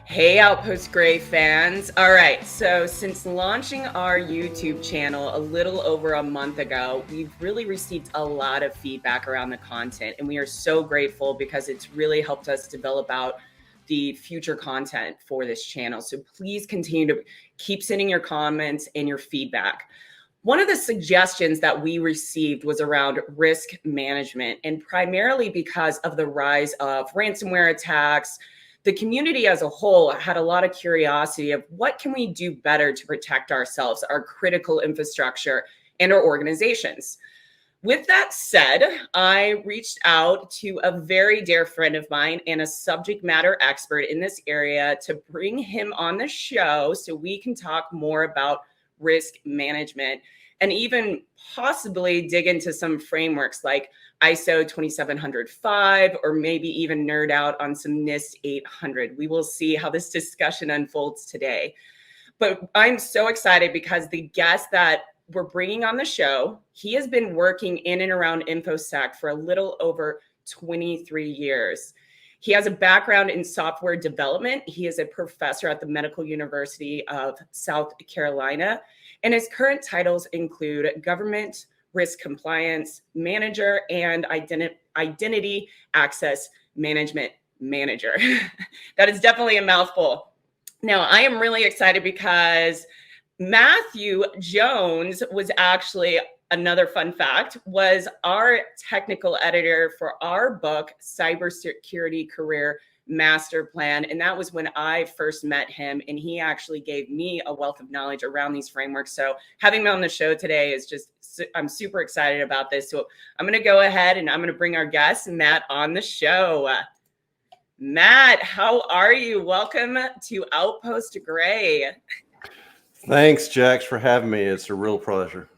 Hey, Outpost Gray fans. All right, so since launching our YouTube channel a little over a month ago, we've really received a lot of feedback around the content, and we are so grateful because it's really helped us develop out the future content for this channel. So please continue to keep sending your comments and your feedback. One of the suggestions that we received was around risk management, and primarily because of the rise of ransomware attacks. The community as a whole had a lot of curiosity of what can we do better to protect ourselves, our critical infrastructure, and our organizations. With that said, I reached out to a very dear friend of mine and a subject matter expert in this area to bring him on the show so we can talk more about risk management and even possibly dig into some frameworks like ISO 27005 or maybe even nerd out on some NIST 800. We will see how this discussion unfolds today. But I'm so excited because the guest that we're bringing on the show, he has been working in and around InfoSec for a little over 23 years. He has a background in software development. He is a professor at the Medical University of South Carolina, and his current titles include Government Risk Compliance Manager and Identity Access Management Manager. That is definitely a mouthful. Now, I am really excited because Matthew Jones was actually, another fun fact, was our technical editor for our book, Cybersecurity Career Master Plan. And that was when I first met him. And he actually gave me a wealth of knowledge around these frameworks. So having him on the show today is just, I'm super excited about this. So I'm going to go ahead and I'm going to bring our guest, Matt, on the show. Matt, how are you? Welcome to Outpost Gray. Thanks, Jax, for having me. It's a real pleasure.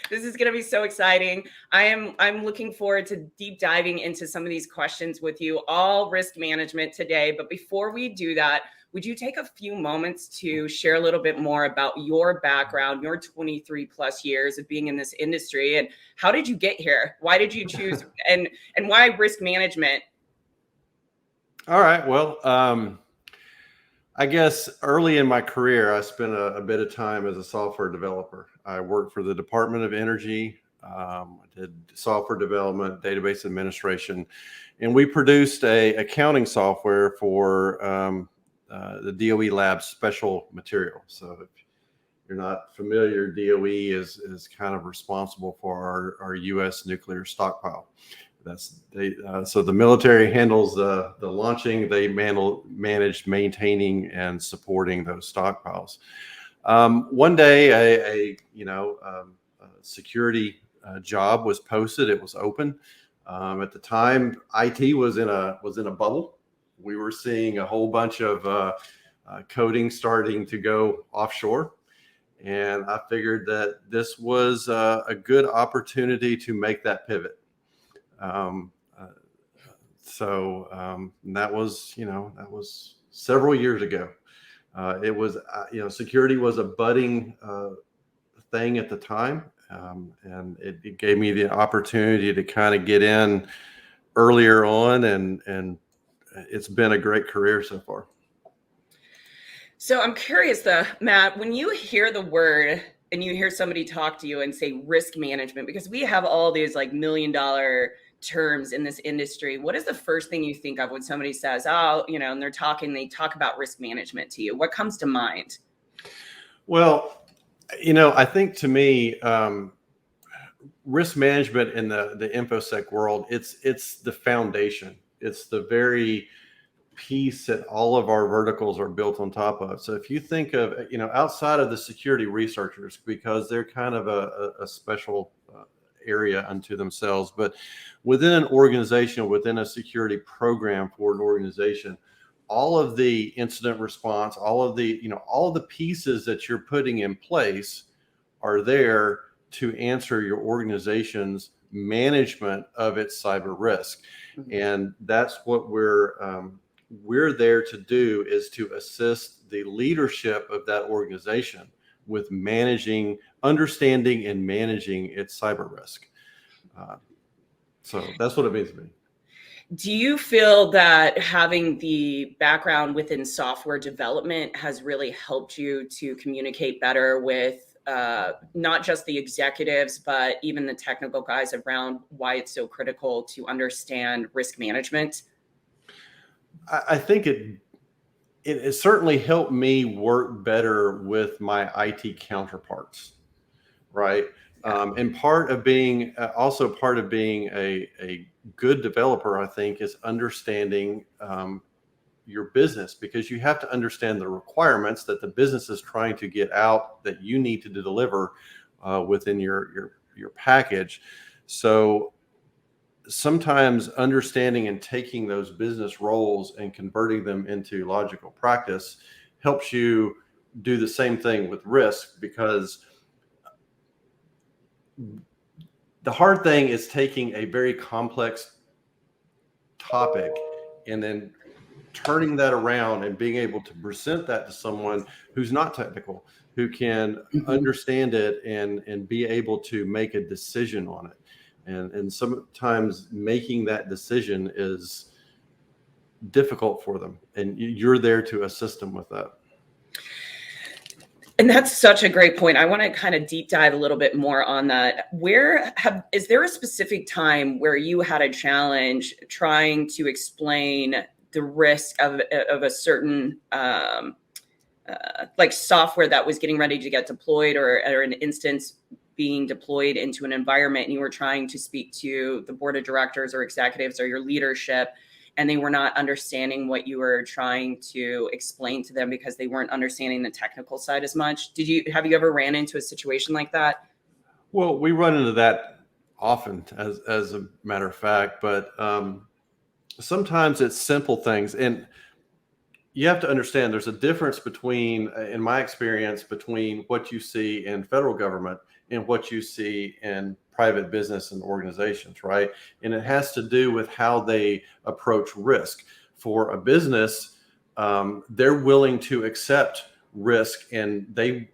This is going to be so exciting. I'm looking forward to deep diving into some of these questions with you, all risk management today. But before we do that, would you take a few moments to share a little bit more about your background, your 23 plus years of being in this industry, and how did you get here? Why did you choose and why risk management? All right. Well, I guess early in my career, I spent a bit of time as a software developer. I worked for the Department of Energy. I did software development, database administration, and we produced a accounting software for the DOE Lab's special material. So if you're not familiar, DOE is kind of responsible for our U.S. nuclear stockpile. So the military handles the launching. They manage maintaining and supporting those stockpiles. One day, a security job was posted. It was open. At the time, IT was in a bubble. We were seeing a whole bunch of coding starting to go offshore, and I figured that this was a good opportunity to make that pivot. That was several years ago. It was, security was a budding thing at the time. And it gave me the opportunity to kind of get in earlier on, and it's been a great career so far. So I'm curious though, Matt, when you hear the word and you hear somebody talk to you and say risk management, because we have all these like $1 million terms in this industry, what is the first thing you think of when somebody says, oh, and they talk about risk management to you? What comes to mind? Well, I think to me, risk management in the InfoSec world, it's the foundation. It's the very piece that all of our verticals are built on top of. So if you think of, outside of the security researchers, because they're kind of a special area unto themselves, but within an organization, within a security program for an organization, all of the incident response, all of the pieces that you're putting in place are there to answer your organization's management of its cyber risk. Mm-hmm. And that's what we're there to do, is to assist the leadership of that organization with understanding and managing its cyber risk. So that's what it means to me. Do you feel that having the background within software development has really helped you to communicate better with not just the executives, but even the technical guys around why it's so critical to understand risk management? I think it certainly helped me work better with my IT counterparts, right? Yeah. And part of being also part of being a good developer, I think, is understanding your business, because you have to understand the requirements that the business is trying to get out that you need to deliver within your package. So sometimes understanding and taking those business roles and converting them into logical practice helps you do the same thing with risk, because the hard thing is taking a very complex topic and then turning that around and being able to present that to someone who's not technical, who can Mhm. understand it and be able to make a decision on it. And sometimes making that decision is difficult for them, and you're there to assist them with that. And that's such a great point. I want to kind of deep dive a little bit more on that. Is there a specific time where you had a challenge trying to explain the risk of a certain like software that was getting ready to get deployed, or an instance being deployed into an environment, and you were trying to speak to the board of directors or executives or your leadership, and they were not understanding what you were trying to explain to them because they weren't understanding the technical side as much? Have you ever ran into a situation like that? Well, we run into that often, as a matter of fact, but sometimes it's simple things. And you have to understand there's a difference between, in my experience, between what you see in federal government and what you see in private business and organizations, right? And it has to do with how they approach risk. For a business, they're willing to accept risk, and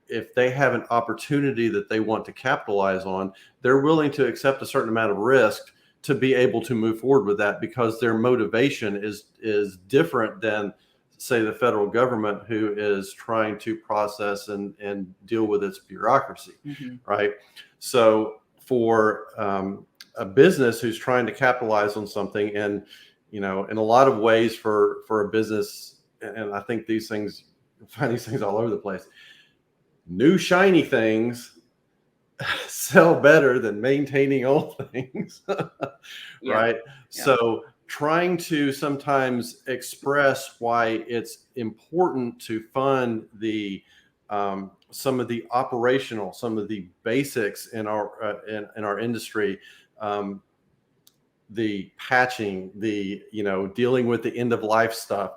if they have an opportunity that they want to capitalize on, they're willing to accept a certain amount of risk to be able to move forward with that, because their motivation is different than, say, the federal government, who is trying to process and deal with its bureaucracy, Mm-hmm. right? So for a business who's trying to capitalize on something, and in a lot of ways, for a business, and I think these things, find these things all over the place. New shiny things sell better than maintaining old things, Yeah. right? Yeah. So trying to sometimes express why it's important to fund some of the operational, some of the basics in our industry, the patching, the dealing with the end of life stuff,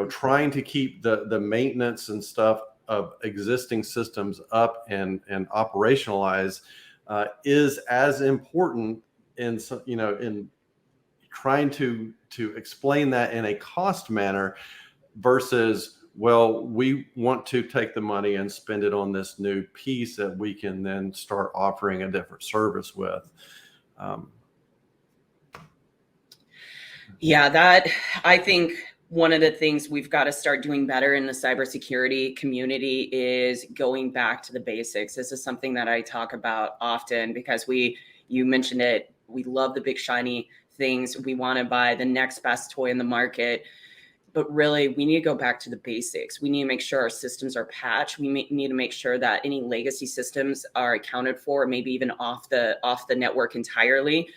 trying to keep the maintenance and stuff of existing systems up and operationalize, is as important in in trying to explain that in a cost manner, versus, well, we want to take the money and spend it on this new piece that we can then start offering a different service with. um, Yeah, that I think one of the things we've got to start doing better in the cybersecurity community is going back to the basics. This is something that I talk about often because you mentioned it, we love the big shiny things. We want to buy the next best toy in the market. But really, we need to go back to the basics. We need to make sure our systems are patched. Need to make sure that any legacy systems are accounted for, maybe even off the network entirely.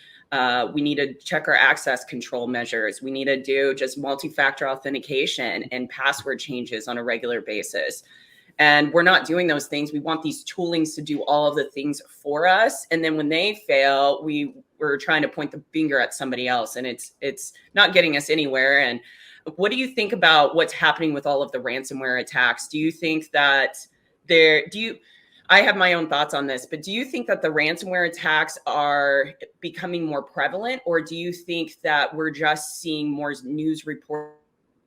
We need to check our access control measures. We need to do just multi-factor authentication and password changes on a regular basis. And we're not doing those things. We want these toolings to do all of the things for us. And then when they fail, we're trying to point the finger at somebody else, and it's not getting us anywhere. And what do you think about what's happening with all of the ransomware attacks? Do you think that I have my own thoughts on this, but do you think that the ransomware attacks are becoming more prevalent, or do you think that we're just seeing more news reports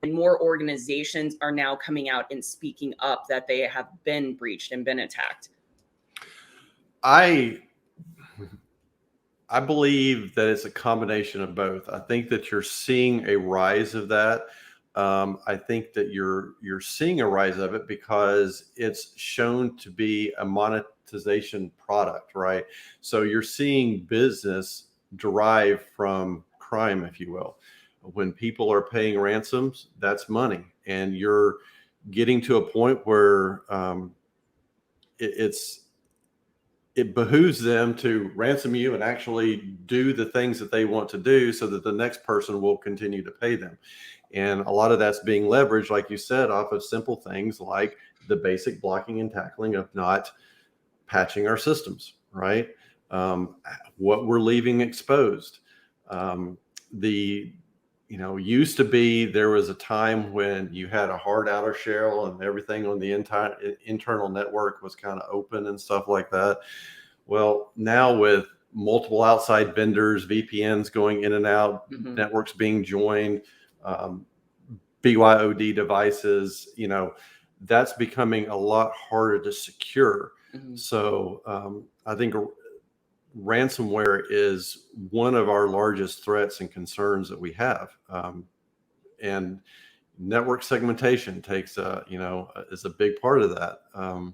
and more organizations are now coming out and speaking up that they have been breached and been attacked? I I believe that it's a combination of both. I think that you're seeing a rise of that. I think that you're seeing a rise of it because it's shown to be a monetization product, right? So you're seeing business derive from crime, if you will. When people are paying ransoms, that's money, and you're getting to a point where it's it behooves them to ransom you and actually do the things that they want to do so that the next person will continue to pay them. And a lot of that's being leveraged, like you said, off of simple things like the basic blocking and tackling of not patching our systems, right? What we're leaving exposed. The used to be there was a time when you had a hard outer shell and everything on the entire internal network was kind of open and stuff like that. Well, now with multiple outside vendors, VPNs going in and out, networks being joined, BYOD devices, that's becoming a lot harder to secure. So I think ransomware is one of our largest threats and concerns that we have. And network segmentation takes is a big part of that.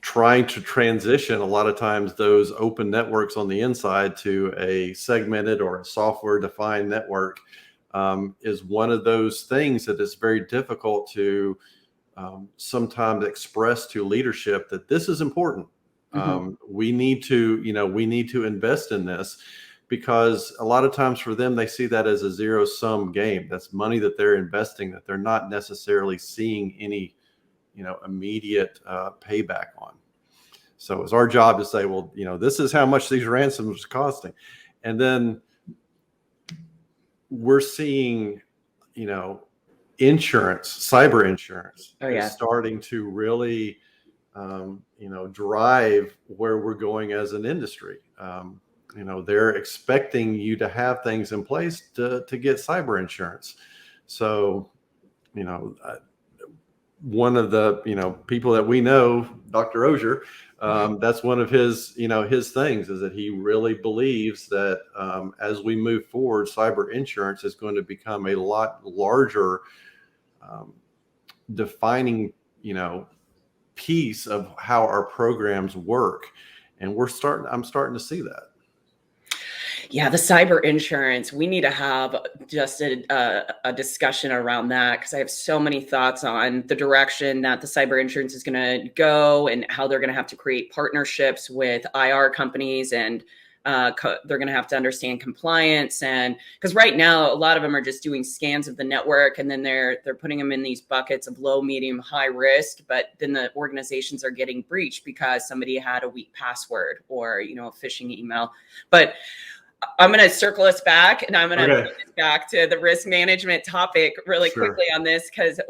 Trying to transition a lot of times those open networks on the inside to a segmented or a software defined network is one of those things that is very difficult to sometimes express to leadership that this is important. We need to invest in this, because a lot of times for them, they see that as a zero sum game. That's money that they're investing that they're not necessarily seeing any, immediate payback on. So it's our job to say, well, this is how much these ransoms are costing. And then we're seeing, insurance, cyber insurance is starting to really, drive where we're going as an industry. They're expecting you to have things in place to get cyber insurance. So, one of the, people that we know, Dr. Osier, that's one of his, his things is that he really believes that as we move forward, cyber insurance is going to become a lot larger defining, piece of how our programs work. And I'm starting to see that. Yeah, the cyber insurance, we need to have just a discussion around that, because I have so many thoughts on the direction that the cyber insurance is going to go and how they're going to have to create partnerships with IR companies, and they're going to have to understand compliance. And because right now, a lot of them are just doing scans of the network, and then they're putting them in these buckets of low, medium, high risk. But then the organizations are getting breached because somebody had a weak password or, a phishing email. But I'm going to circle us back, and I'm going to bring us back to the risk management topic really quickly on this, because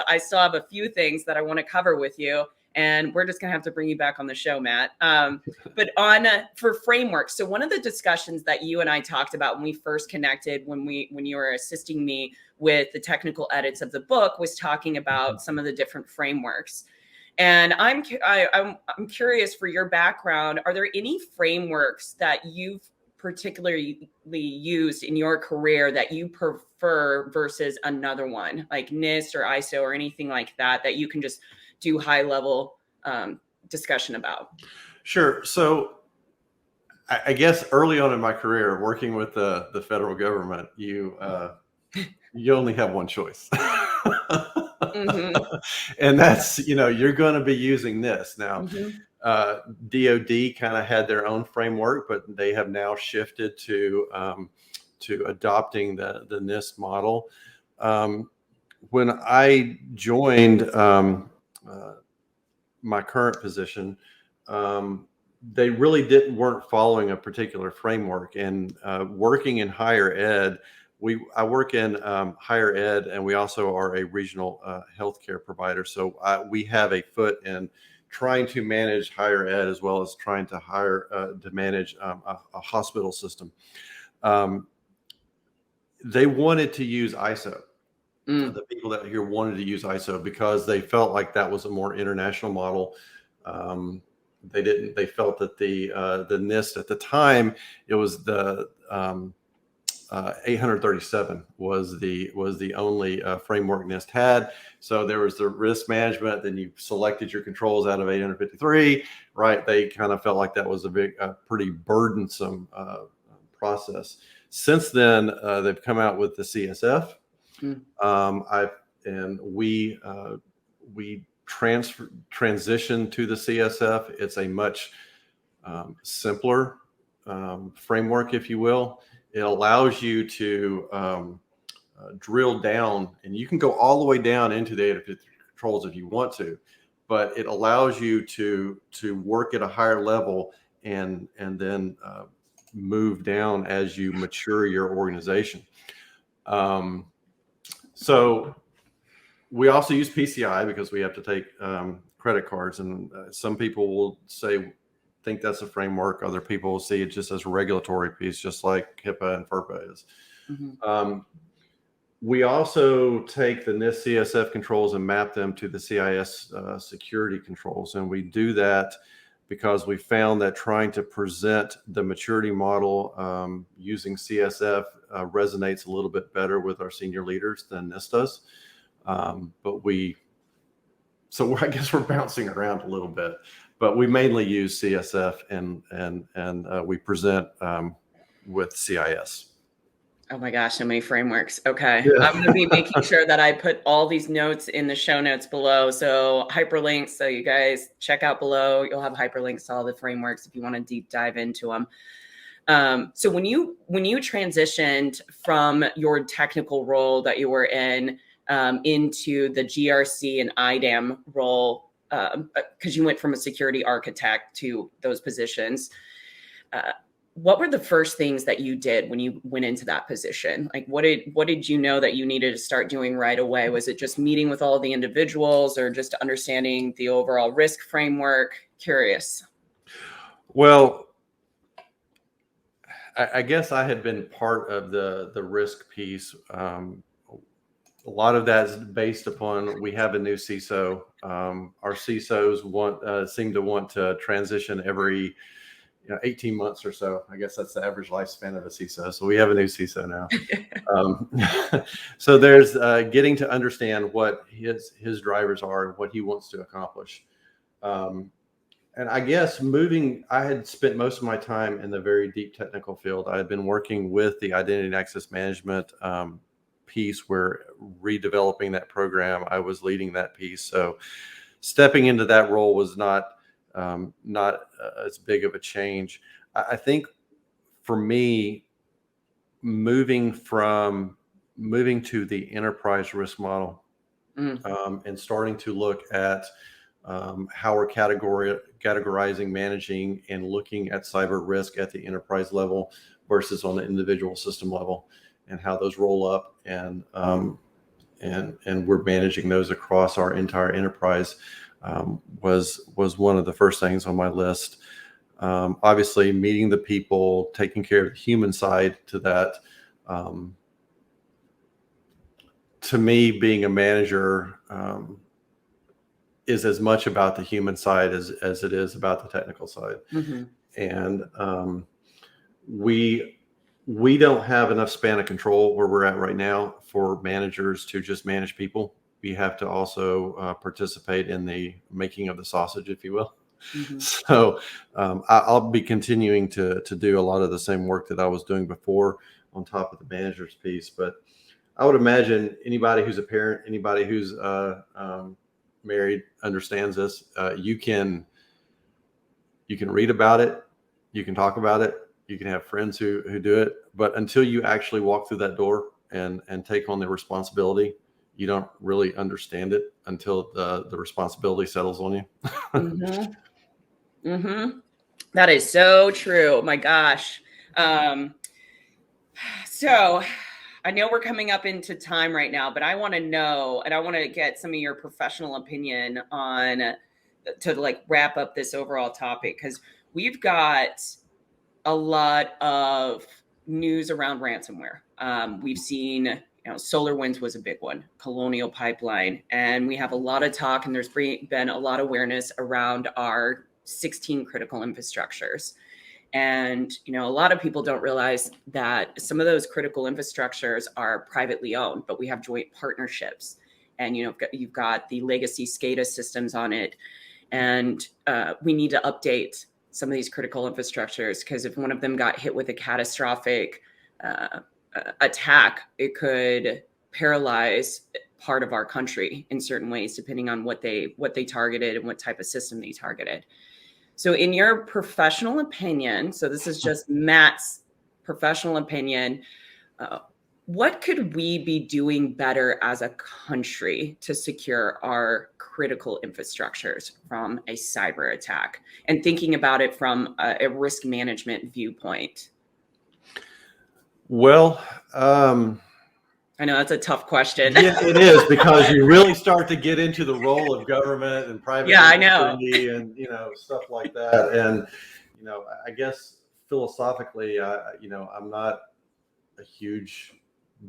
I still have a few things that I want to cover with you, and we're just going to have to bring you back on the show, Matt. But for frameworks, so one of the discussions that you and I talked about when we first connected, when you were assisting me with the technical edits of the book, was talking about some of the different frameworks. And I'm curious, for your background, are there any frameworks that you've particularly used in your career that you prefer versus another one, like NIST or ISO or anything like that you can just do high level discussion about? Sure. So I guess early on in my career, working with the federal government, you only have one choice. And that's, you're going to be using this now. DoD kind of had their own framework, but they have now shifted to adopting the NIST model. When I joined my current position, they really weren't following a particular framework. And working in higher ed, I work in higher ed, and we also are a regional healthcare provider. So we have a foot in trying to manage higher ed as well as trying to manage a hospital system. They wanted to use ISO. The people that here wanted to use ISO because they felt like that was a more international model. they felt that the NIST at the time, it was the 837 was the only framework NIST had. So there was the risk management, then you selected your controls out of 853, right? They kind of felt like that was a pretty burdensome process. Since then, they've come out with the CSF. We transitioned to the CSF. It's a much simpler framework, if you will. It allows you to drill down, and you can go all the way down into the 853 controls if you want to, but it allows you to work at a higher level and then move down as you mature your organization. So we also use PCI because we have to take credit cards, and some people will think that's a framework. Other people will see it just as a regulatory piece, just like HIPAA and FERPA is. We also take the NIST CSF controls and map them to the CIS security controls. And we do that because we found that trying to present the maturity model using CSF resonates a little bit better with our senior leaders than NIST does. So I guess we're bouncing around a little bit, but we mainly use CSF and we present with CIS. Oh my gosh, so many frameworks. Okay. Yeah. I'm going to be making sure that I put all these notes in the show notes below. So hyperlinks. So you guys check out below. You'll have hyperlinks to all the frameworks if you want to deep dive into them. So when you transitioned from your technical role that you were in into the GRC and IDAM role, because you went from a security architect to those positions, what were the first things that you did when you went into that position? Like, what did you know that you needed to start doing right away? Was it just meeting with all the individuals, or just understanding the overall risk framework? Curious. Well, I guess I had been part of the risk piece. A lot of that is based upon, we have a new CISO. Our CISOs seem to want to transition every 18 months or so. I guess that's the average lifespan of a CISO. So we have a new CISO now. So there's getting to understand what his drivers are and what he wants to accomplish. And I guess I had spent most of my time in the very deep technical field. I had been working with the identity and access management piece. We're redeveloping that program. I was leading that piece. So stepping into that role was not as big of a change. I think for me, moving to the enterprise risk model and starting to look at how we're categorizing, managing, and looking at cyber risk at the enterprise level versus on the individual system level, and how those roll up, and we're managing those across our entire enterprise. Was one of the first things on my list. Obviously, meeting the people, taking care of the human side to that. To me, being a manager is as much about the human side as it is about the technical side. And we don't have enough span of control where we're at right now for managers to just manage people. We have to also participate in the making of the sausage, if you will. So I'll be continuing to do a lot of the same work that I was doing before on top of the manager's piece. But I would imagine anybody who's a parent, anybody who's married understands this. You can read about it. You can talk about it. You can have friends who do it. But until you actually walk through that door and take on the responsibility, you don't really understand it until the responsibility settles on you. That is so true. My gosh. So I know we're coming up into time right now, but I want to know, and I want to get some of your professional opinion on to like wrap up this overall topic, because we've got a lot of news around ransomware. We've seen, SolarWinds was a big one, Colonial Pipeline, and we have a lot of talk, and there's been a lot of awareness around our 16 critical infrastructures. And, you know, a lot of people don't realize that some of those critical infrastructures are privately owned, but we have joint partnerships. And, you know, you've got the legacy SCADA systems on it. And we need to update some of these critical infrastructures, because if one of them got hit with a catastrophic attack, it could paralyze part of our country in certain ways, depending on what they targeted and what type of system they targeted. So in your professional opinion, so this is just Matt's professional opinion, what could we be doing better as a country to secure our critical infrastructures from a cyber attack, and thinking about it from a risk management viewpoint? Well, I know that's a tough question. Yeah, it is, because you really start to get into the role of government and private Yeah, I know. industry and, you know, stuff like that. And, you know, I guess philosophically, you know, I'm not a huge,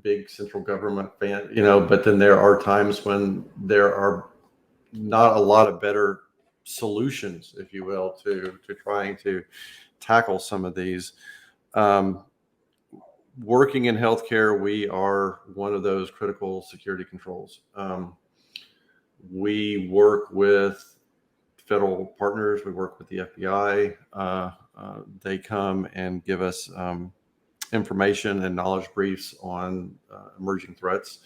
big central government fan, you know, but then there are times when there are not a lot of better solutions, if you will, to trying to tackle some of these. Working in healthcare, we are one of those critical security controls. We work with federal partners. We work with the FBI. They come and give us information and knowledge briefs on emerging threats.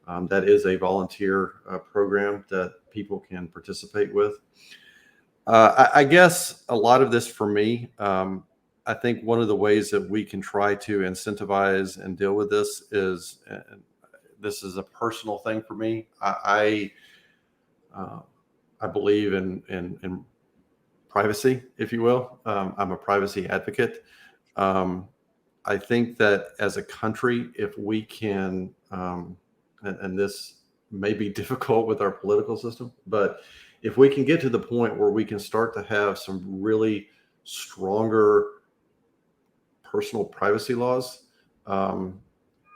That is a volunteer program that people can participate with. I guess a lot of this for me, I think one of the ways that we can try to incentivize and deal with this is, this is a personal thing for me. I believe in privacy, if you will. I'm a privacy advocate. I think that as a country, if we can, and this may be difficult with our political system, but if we can get to the point where we can start to have some really stronger personal privacy laws,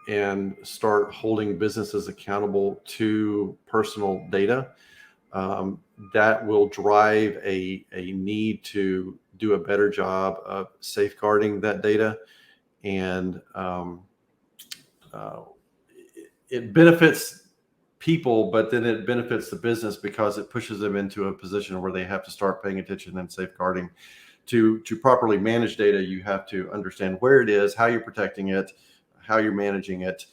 and start holding businesses accountable to personal data, that will drive a need to do a better job of safeguarding that data. And it benefits people, but then it benefits the business, because it pushes them into a position where they have to start paying attention and safeguarding. To properly manage data, you have to understand where it is, how you're protecting it, how you're managing it,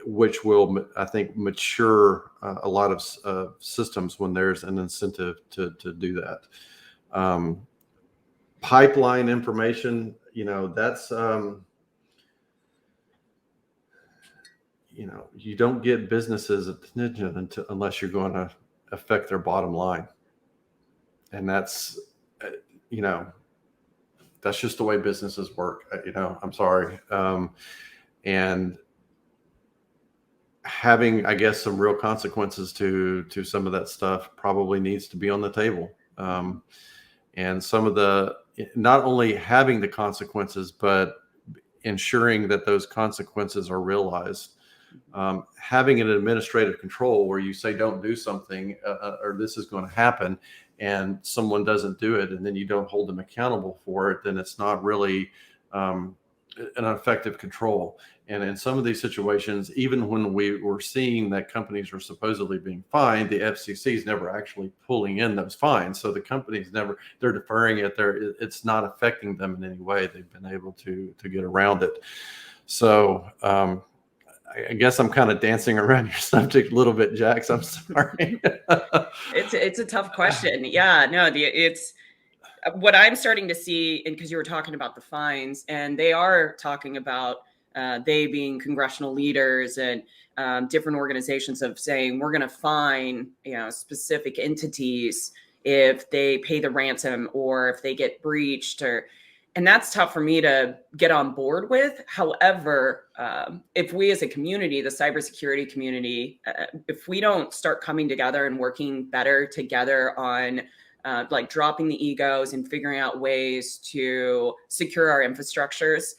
which will, I think, mature a lot of systems when there's an incentive to do that. Pipeline information, you know, that's, you know, you don't get businesses attention unless you're going to affect their bottom line. And that's, you know, that's just the way businesses work. You know, I'm sorry. And having, I guess, some real consequences to some of that stuff probably needs to be on the table. And some of the, not only having the consequences, but ensuring that those consequences are realized. Having an administrative control where you say, don't do something, or this is going to happen, and someone doesn't do it, and then you don't hold them accountable for it, then it's not really an effective control. And in some of these situations, even when we were seeing that companies are supposedly being fined, the FCC is never actually pulling in those fines. So the companies never, they're deferring it. It's not affecting them in any way. They've been able to get around it. So I guess I'm kind of dancing around your subject a little bit, Jax. I'm sorry. It's a tough question. Yeah, no, it's what I'm starting to see, and because you were talking about the fines, and they are talking about they being congressional leaders and different organizations of saying, we're going to fine, you know, specific entities if they pay the ransom or if they get breached, or, and that's tough for me to get on board with. However, if we as a community, the cybersecurity community, if we don't start coming together and working better together on like dropping the egos and figuring out ways to secure our infrastructures,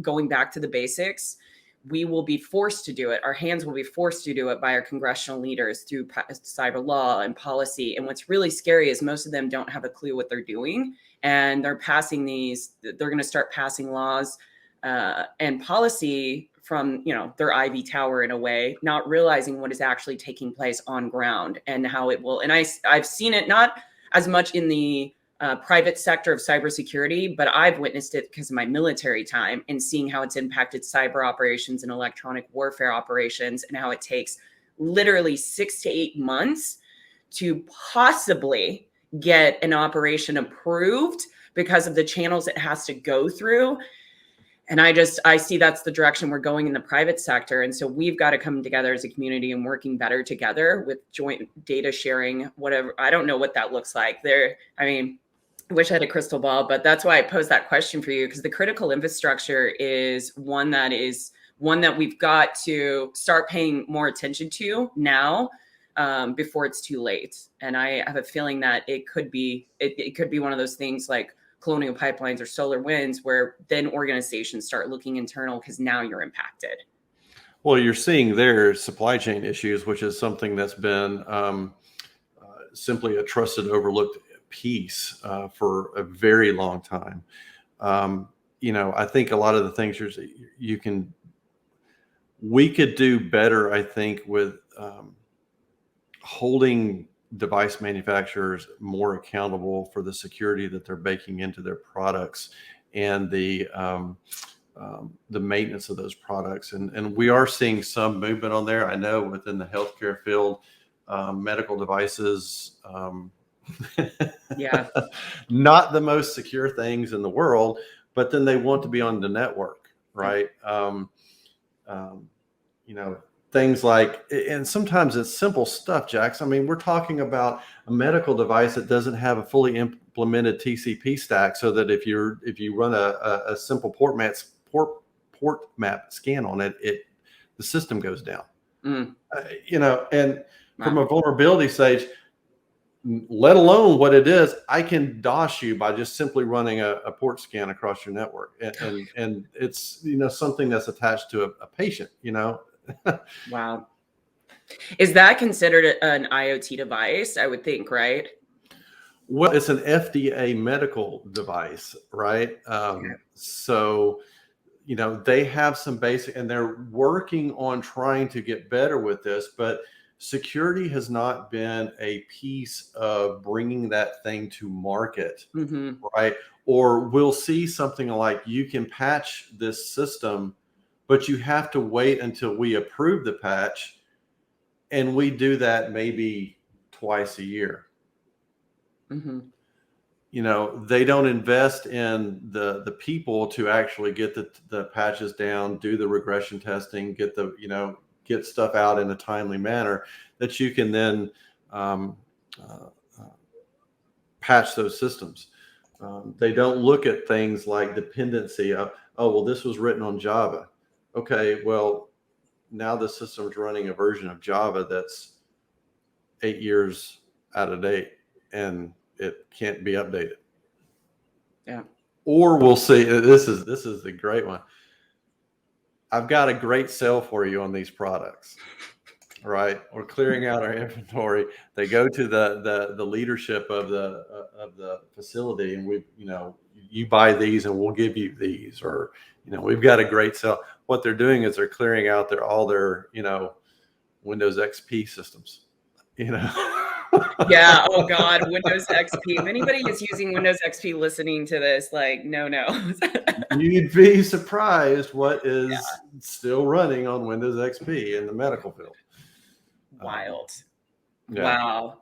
going back to the basics, we will be forced to do it. Our hands will be forced to do it by our congressional leaders through cyber law and policy. And what's really scary is most of them don't have a clue what they're doing. And they're going to start passing laws and policy from, their Ivy Tower in a way, not realizing what is actually taking place on ground and how it will. And I've seen it not as much in the private sector of cybersecurity, but I've witnessed it because of my military time and seeing how it's impacted cyber operations and electronic warfare operations, and how it takes literally 6 to 8 months to possibly get an operation approved because of the channels it has to go through. And I see that's the direction we're going in the private sector. And so we've got to come together as a community and working better together with joint data sharing, whatever. I don't know what that looks like there. I wish I had a crystal ball, but that's why I posed that question for you, because the critical infrastructure is one that we've got to start paying more attention to now, before it's too late. And I have a feeling that it could be one of those things like Colonial Pipelines or Solar Winds, where then organizations start looking internal because now you're impacted. Well, you're seeing their supply chain issues, which is something that's been simply a trusted, overlooked piece for a very long time. I think a lot of the things we could do better, I think, with holding device manufacturers more accountable for the security that they're baking into their products and the maintenance of those products. And we are seeing some movement on there. I know within the healthcare field, medical devices, yeah, not the most secure things in the world, but then they want to be on the network, right? Things like, and sometimes it's simple stuff, Jax. We're talking about a medical device that doesn't have a fully implemented TCP stack, so that if you run a simple port map scan on it, the system goes down. And from a vulnerability stage, let alone what it is, I can DOS you by just simply running a port scan across your network, and it's something that's attached to a patient. Wow. Is that considered an IoT device? I would think, right? Well, it's an FDA medical device, right? So, they have some basic, and they're working on trying to get better with this, but security has not been a piece of bringing that thing to market, right? Or we'll see something like, you can patch this system, but you have to wait until we approve the patch. And we do that maybe twice a year. They don't invest in the people to actually get the patches down, do the regression testing, get stuff out in a timely manner that you can then patch those systems. They don't look at things like dependency of, this was written on Java. Okay, well, now the system's running a version of Java that's 8 years out of date and it can't be updated. Yeah. Or we'll see, this is the great one. I've got a great sale for you on these products, right? We're clearing out our inventory. They go to the leadership of the facility, and you buy these and we'll give you these, or we've got a great sale. What they're doing is they're clearing out all their Windows XP systems. Yeah. Oh God, Windows XP. If anybody is using Windows XP listening to this, no. You'd be surprised what is still running on Windows XP in the medical field. Wild. Yeah. Wow.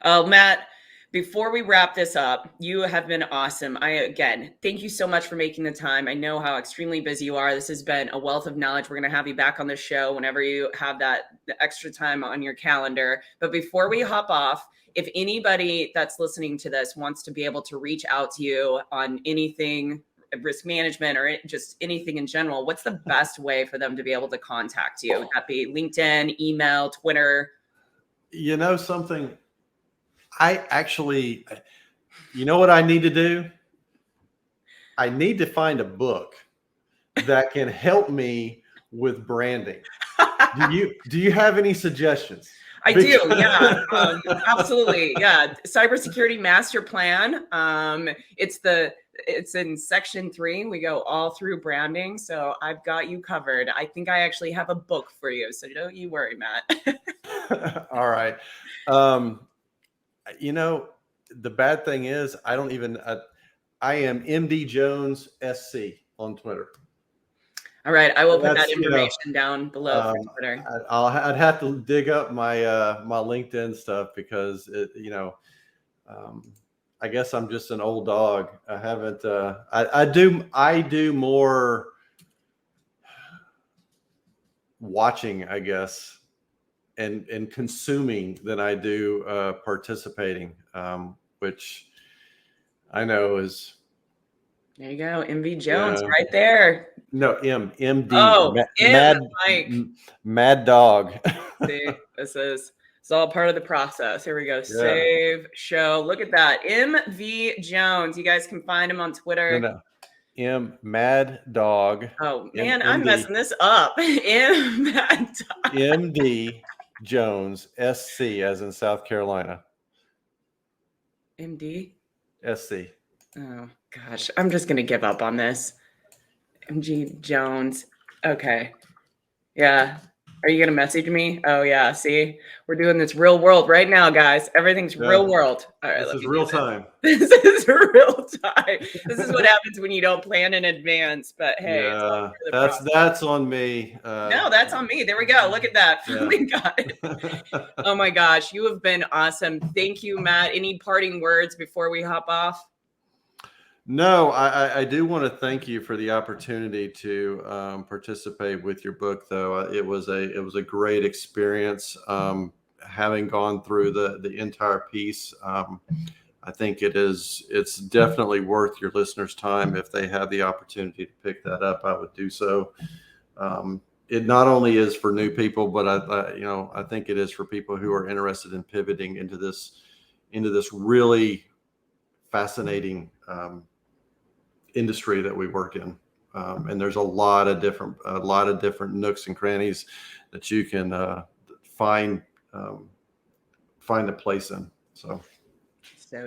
Oh, Matt, before we wrap this up, you have been awesome. Again, thank you so much for making the time. I know how extremely busy you are. This has been a wealth of knowledge. We're going to have you back on the show whenever you have the extra time on your calendar. But before we hop off, if anybody that's listening to this wants to be able to reach out to you on anything, risk management, or just anything in general, what's the best way for them to be able to contact you? Would that be LinkedIn, email, Twitter? Something, I actually, what I need to do? I need to find a book that can help me with branding. Do you have any suggestions? I do, yeah, absolutely, yeah. Cybersecurity master plan. It's in section 3. We go all through branding, so I've got you covered. I think I actually have a book for you, so don't you worry, Matt. All right. You know, the bad thing is I don't even. I am MD Jones SC on Twitter. All right, I will put that information down below for Twitter. I'd have to dig up my my LinkedIn stuff because I guess I'm just an old dog. I haven't. I do more watching, I guess, and consuming than I do participating, which I know is. There you go, MV Jones, right there. No, MD. Oh, Mad Dog. See, it's all part of the process. Here we go. Yeah. Save, show. Look at that. MV Jones. You guys can find him on Twitter. No. Mad Dog. Oh, man, I'm messing this up. Mad Dog. MD Jones, SC, as in South Carolina. MD? SC. Oh, gosh. I'm just going to give up on this. MG Jones. Okay. Yeah. Are you going to message me? Oh, yeah. See, we're doing this real world right now, guys. Everything's real world. All right. This is real time. This is real time. This is what happens when you don't plan in advance. But hey, yeah, that's on me. No, that's on me. There we go. Look at that. Yeah. Oh my gosh. You have been awesome. Thank you, Matt. Any parting words before we hop off? No, I do want to thank you for the opportunity to participate with your book, though. It was a great experience. Having gone through the entire piece, I think it's definitely worth your listeners' time. If they have the opportunity to pick that up, I would do so. It not only is for new people, but I think it is for people who are interested in pivoting into this really fascinating industry that we work in, and there's a lot of different nooks and crannies that you can find a place in. So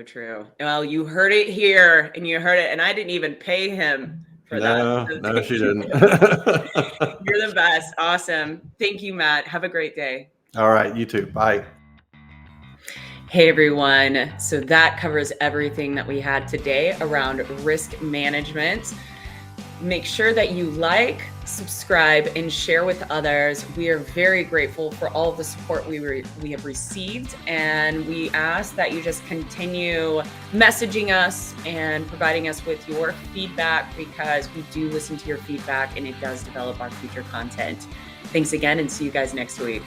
true. Well, you heard it here, and you heard it, and I didn't even pay him for that. No, she didn't. You're the best. Awesome. Thank you, Matt. Have a great day. All right, you too. Bye. Hey everyone, so that covers everything that we had today around risk management. Make sure that you like, subscribe, and share with others. We are very grateful for all of the support we have received, and we ask that you just continue messaging us and providing us with your feedback, because we do listen to your feedback and it does develop our future content. Thanks again, and see you guys next week.